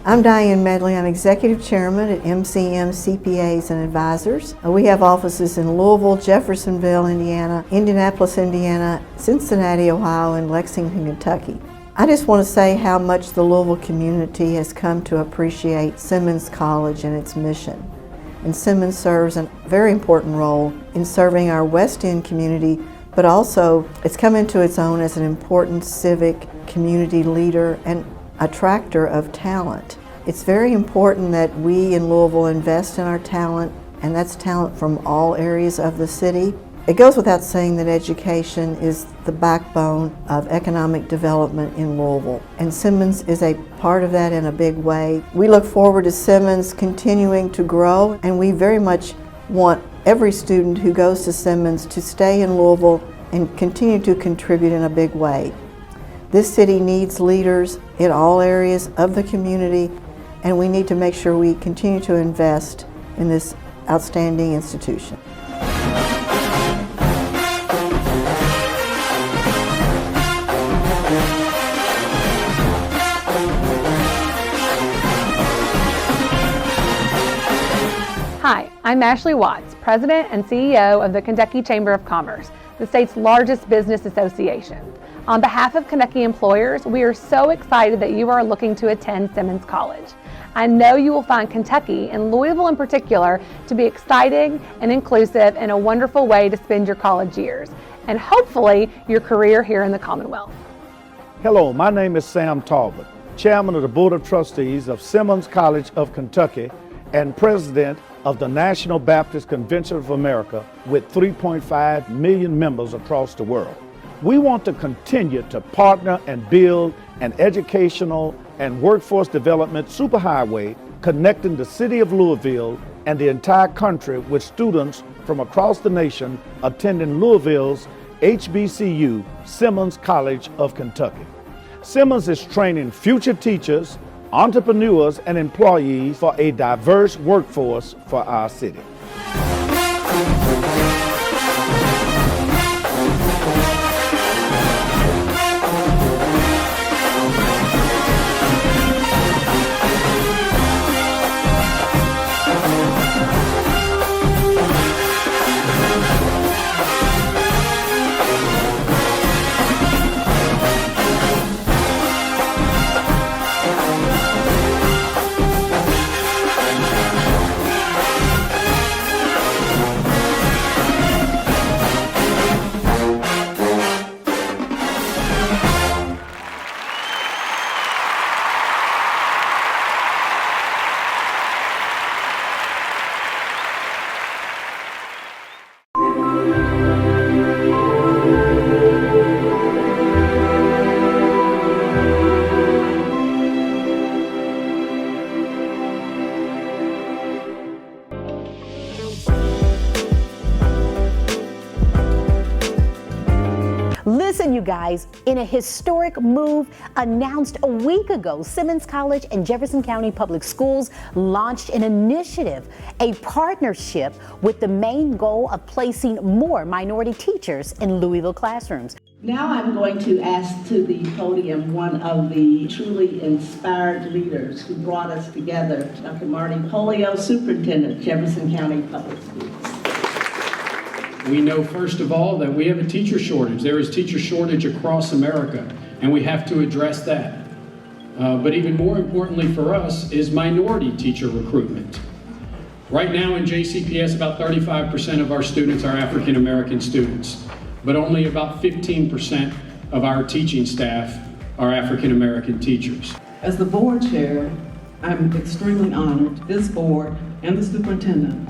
I'm Diane Medley. I'm Executive Chairman at MCM CPAs and Advisors. We have offices in Louisville, Jeffersonville, Indiana, Indianapolis, Indiana, Cincinnati, Ohio, and Lexington, Kentucky. I just want to say how much the Louisville community has come to appreciate Simmons College and its mission. And Simmons serves a very important role in serving our West End community, but also it's come into its own as an important civic community leader and attractor of talent. It's very important that we in Louisville invest in our talent, and that's talent from all areas of the city. It goes without saying that education is the backbone of economic development in Louisville, and Simmons is a part of that in a big way. We look forward to Simmons continuing to grow, and we very much want every student who goes to Simmons to stay in Louisville and continue to contribute in a big way. This city needs leaders in all areas of the community, and we need to make sure we continue to invest in this outstanding institution. Hi, I'm Ashley Watts, President and CEO of the Kentucky Chamber of Commerce, the state's largest business association. On behalf of Kentucky employers, we are so excited that you are looking to attend Simmons College. I know you will find Kentucky, and Louisville in particular, to be exciting and inclusive and a wonderful way to spend your college years, and hopefully your career here in the Commonwealth. Hello, my name is Sam Talbot, Chairman of the Board of Trustees of Simmons College of Kentucky and President of the National Baptist Convention of America with 3.5 million members across the world. We want to continue to partner and build an educational and workforce development superhighway connecting the city of Louisville and the entire country with students from across the nation attending Louisville's HBCU, Simmons College of Kentucky. Simmons is training future teachers, entrepreneurs, and employees for a diverse workforce for our city. Listen, you guys, in a historic move announced a week ago, Simmons College and Jefferson County Public Schools launched an initiative, a partnership with the main goal of placing more minority teachers in Louisville classrooms. Now I'm going to ask to the podium one of the truly inspired leaders who brought us together, Dr. Marty Pollio, Superintendent, Jefferson County Public Schools. We know, first of all, that we have a teacher shortage. There is teacher shortage across America, and we have to address that. But even more importantly for us is minority teacher recruitment. Right now in JCPS, about 35% of our students are African American students, but only about 15% of our teaching staff are African American teachers. As the board chair, I'm extremely honored this board and the superintendent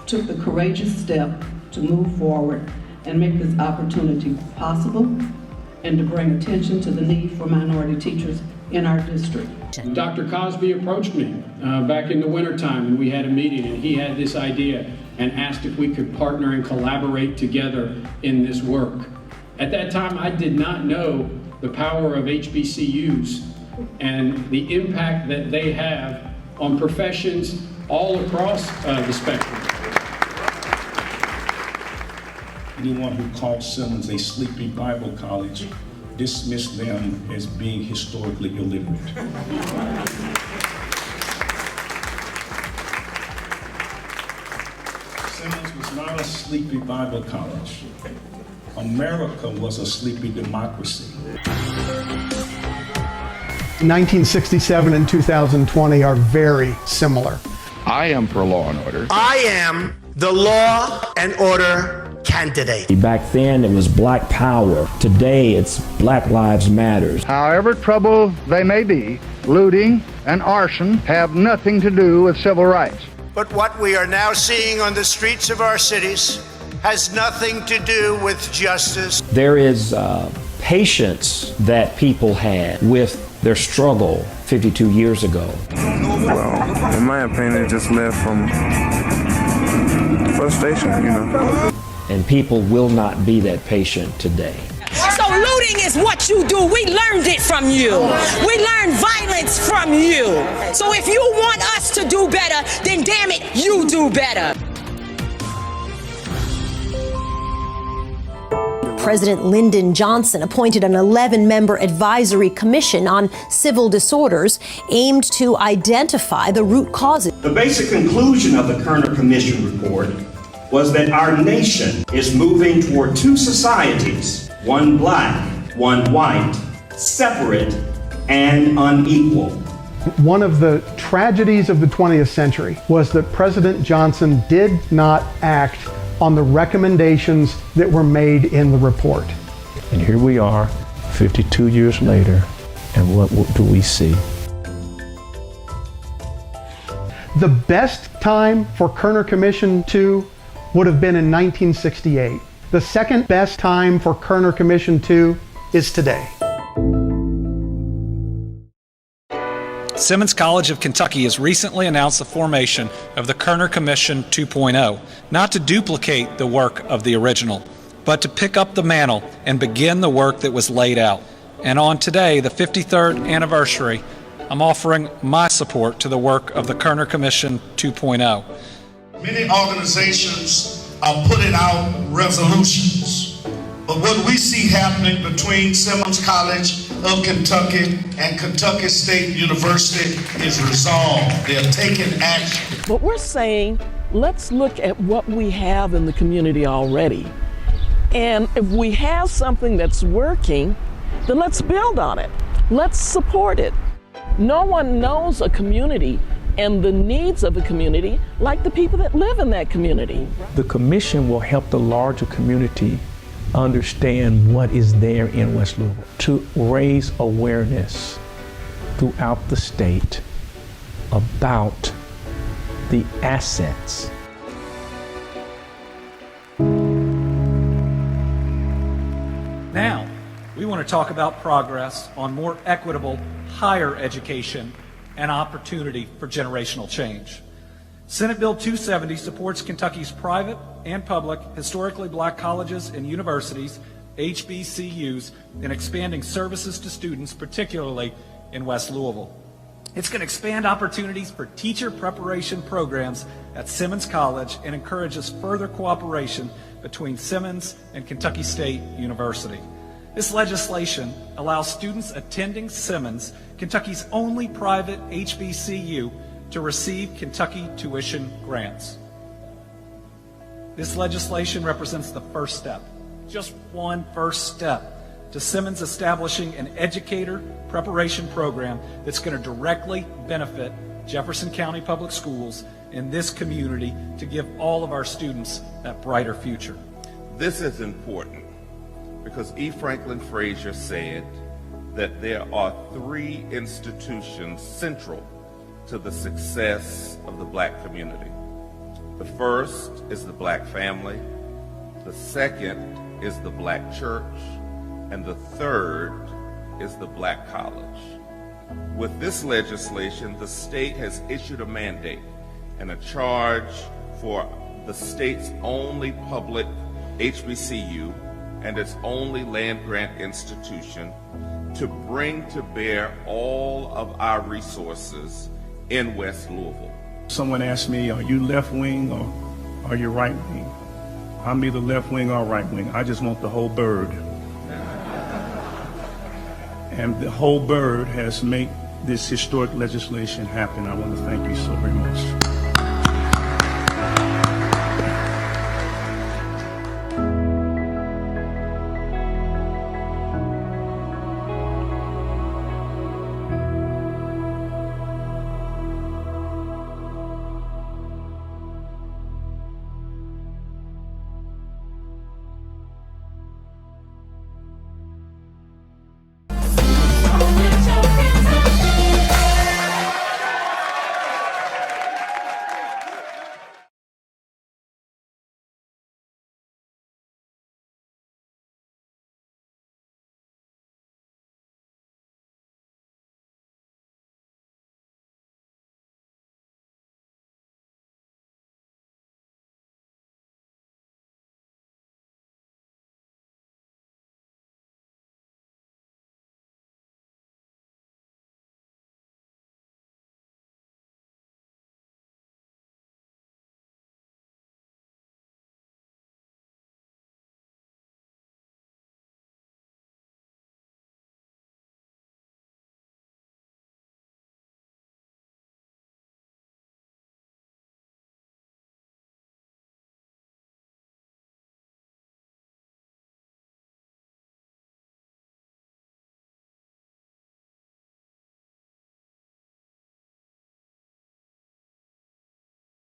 took the courageous step to move forward and make this opportunity possible and to bring attention to the need for minority teachers in our district. Dr. Cosby approached me back in the wintertime, and we had a meeting, and he had this idea and asked if we could partner and collaborate together in this work. At that time, I did not know the power of HBCUs and the impact that they have on professions all across the spectrum. Anyone who called Simmons a sleepy Bible college dismissed them as being historically illiterate. sleepy Bible college. America was a sleepy democracy. 1967 and 2020 are very similar. I am for law and order. I am the law and order candidate. Back then it was Black Power. Today it's Black Lives Matter. However troubled they may be, looting and arson have nothing to do with civil rights. But what we are now seeing on the streets of our cities has nothing to do with justice. There is patience that people had with their struggle 52 years ago. Well, in my opinion, it just led from frustration, you know. And people will not be that patient today. So looting is what you do. We learned it from you. We learned violence from you. So if you want us to do better, then damn it, you do better. President Lyndon Johnson appointed an 11-member advisory commission on civil disorders aimed to identify the root causes. The basic conclusion of the Kerner Commission report was that our nation is moving toward two societies, one black, one white, separate and unequal. One of the tragedies of the 20th century was that President Johnson did not act on the recommendations that were made in the report. And here we are, 52 years later, and what do we see? The best time for Kerner Commission 2 would have been in 1968. The second best time for Kerner Commission 2 is today. Simmons College of Kentucky has recently announced the formation of the Kerner Commission 2.0, not to duplicate the work of the original, but to pick up the mantle and begin the work that was laid out. And on today, the 53rd anniversary, I'm offering my support to the work of the Kerner Commission 2.0. Many organizations are putting out resolutions, but what we see happening between Simmons College of Kentucky and Kentucky State University is resolve. They're taking action. But we're saying, let's look at what we have in the community already. And if we have something that's working, then let's build on it. Let's support it. No one knows a community and the needs of a community like the people that live in that community. The commission will help the larger community understand what is there in West Louisville, to raise awareness throughout the state about the assets. Now, we want to talk about progress on more equitable higher education and opportunity for generational change. Senate Bill 270 supports Kentucky's private and public historically black colleges and universities, HBCUs, in expanding services to students, particularly in West Louisville. It's going to expand opportunities for teacher preparation programs at Simmons College and encourages further cooperation between Simmons and Kentucky State University. This legislation allows students attending Simmons, Kentucky's only private HBCU, to receive Kentucky tuition grants. This legislation represents the first step, just one first step, to Simmons establishing an educator preparation program that's going to directly benefit Jefferson County Public Schools in this community to give all of our students that brighter future. This is important because E. Franklin Frazier said that there are three institutions central to the success of the black community. The first is the black family, the second is the black church, and the third is the black college. With this legislation, the state has issued a mandate and a charge for the state's only public HBCU and its only land-grant institution to bring to bear all of our resources in West Louisville. Someone asked me, are you left wing or are you right wing? I'm either left wing or right wing. I just want the whole bird. And the whole bird has made this historic legislation happen. I want to thank you so very much.